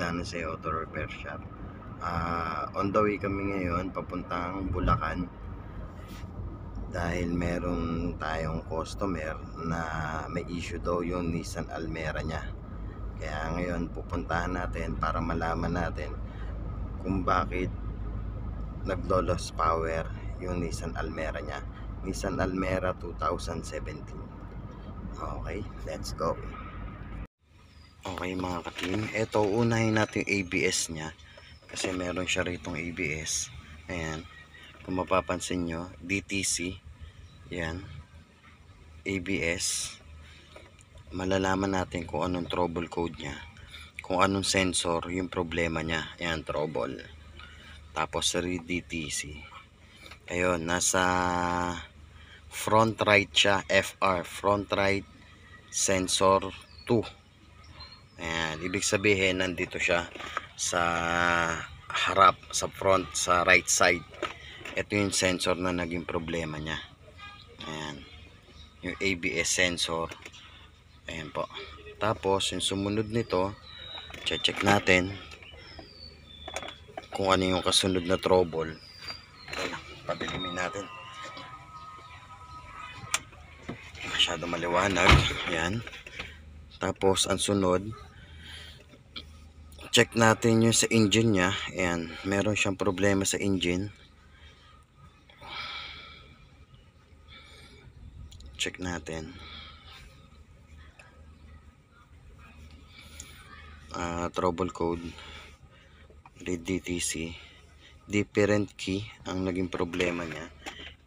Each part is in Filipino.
Dano sa Auto Repair Shop. On the way kami ngayon papuntang Bulacan dahil meron tayong customer na may issue daw yung Nissan Almera niya. Kaya ngayon pupuntahan natin para malaman natin kung bakit naglo-loss power yung Nissan Almera niya. Nissan Almera 2017. Okay, let's go. Okay mga ka-team, ito unahin natin yung ABS nya kasi meron siya ritong ABS. Ayan, kung mapapansin nyo, DTC, yan, ABS. Malalaman natin kung anong trouble code nya, kung anong sensor yung problema nya. Ayan, trouble. Tapos DTC, ayun, nasa front right siya, FR, front right sensor 2. Ayan, ibig sabihin nandito siya sa harap, sa front, sa right side. Ito yung sensor na naging problema niya. Ayan, yung ABS sensor. Ayan po. Tapos yung sumunod nito, check natin kung ano yung kasunod na trouble. Padilimin natin, masyado maliwanag. Ayan. Tapos ang sunod, check natin yung sa engine nya. Ayan, meron siyang problema sa engine. Check natin. Trouble code, read DTC, different key ang naging problema niya,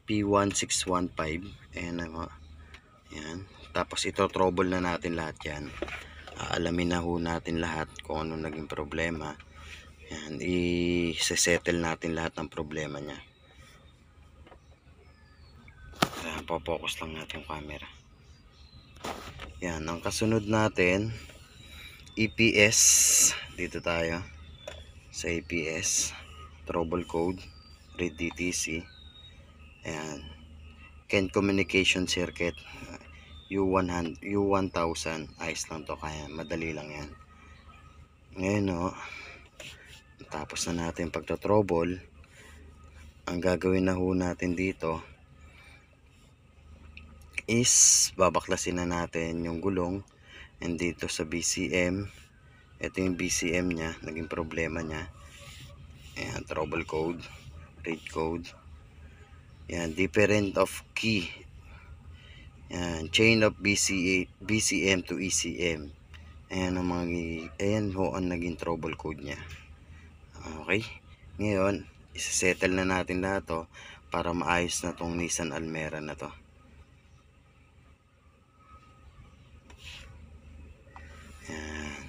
P1615. Ayan ako. Ayan. Tapos ito trouble na natin lahat yan. Alamin na ho natin lahat kung ano naging problema. Ayan, i-settle natin lahat ng problema niya. Ayan, po-focus lang natin yung camera. Ayan, ang kasunod natin, EPS. Dito tayo sa EPS, trouble code, read DTC. Ayan, CAN communication circuit, U1000. Ayos lang to, kaya madali lang yan. Ngayon tapos na natin pagta-trouble. Ang gagawin na ho natin dito is babaklasin na natin yung gulong. And dito sa BCM, ito yung BCM nya, naging problema nya. Ayan, trouble code, read code. Ayan, different of key. Ayan, chain of BCM to ECM. Ayan ang mga, ayan ho ang naging trouble code nya. Okay, ngayon isa-settle na natin lahat to para maayos na tong Nissan Almera na to. Ayan.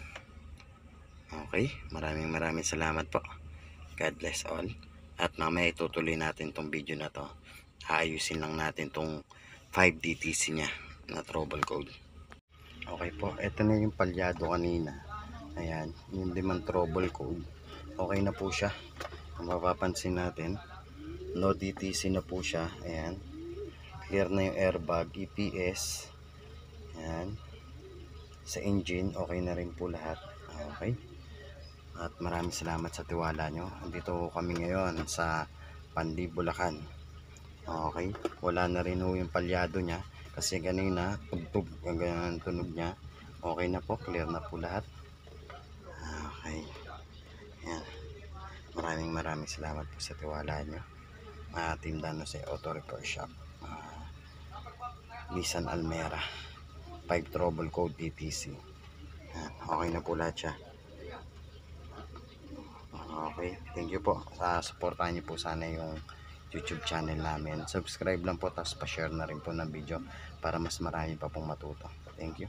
Okay, maraming salamat po. God bless all. At mamaya itutuloy natin tong video na to. Aayusin lang natin tong 5DTC nya na trouble code. Okay po, ito na yung palyado kanina. Ayan, yung demand trouble code, okay na po siya. Kung mapapansin natin, no DTC na po siya. Ayan, clear na yung airbag, EPS. Ayan, sa engine okay na rin po lahat. Okay, at maraming salamat sa tiwala nyo. Andito kami ngayon sa Pandi, Bulacan. Okay, wala na rin ho yung palyado nya kasi kanina tugtog ang tunog nya. Okay na po, clear na po lahat. Okay, yan, maraming salamat po sa tiwala nyo. Team Dano sa Auto Repair Shop, Nissan Almera 5 trouble code DTC. Yan, okay na po lahat siya. Okay, thank you po. Supportahan niyo po sana yung YouTube channel namin. Subscribe lang po, tapos pa-share na rin po ng video para mas marami pa pong matuto. Thank you.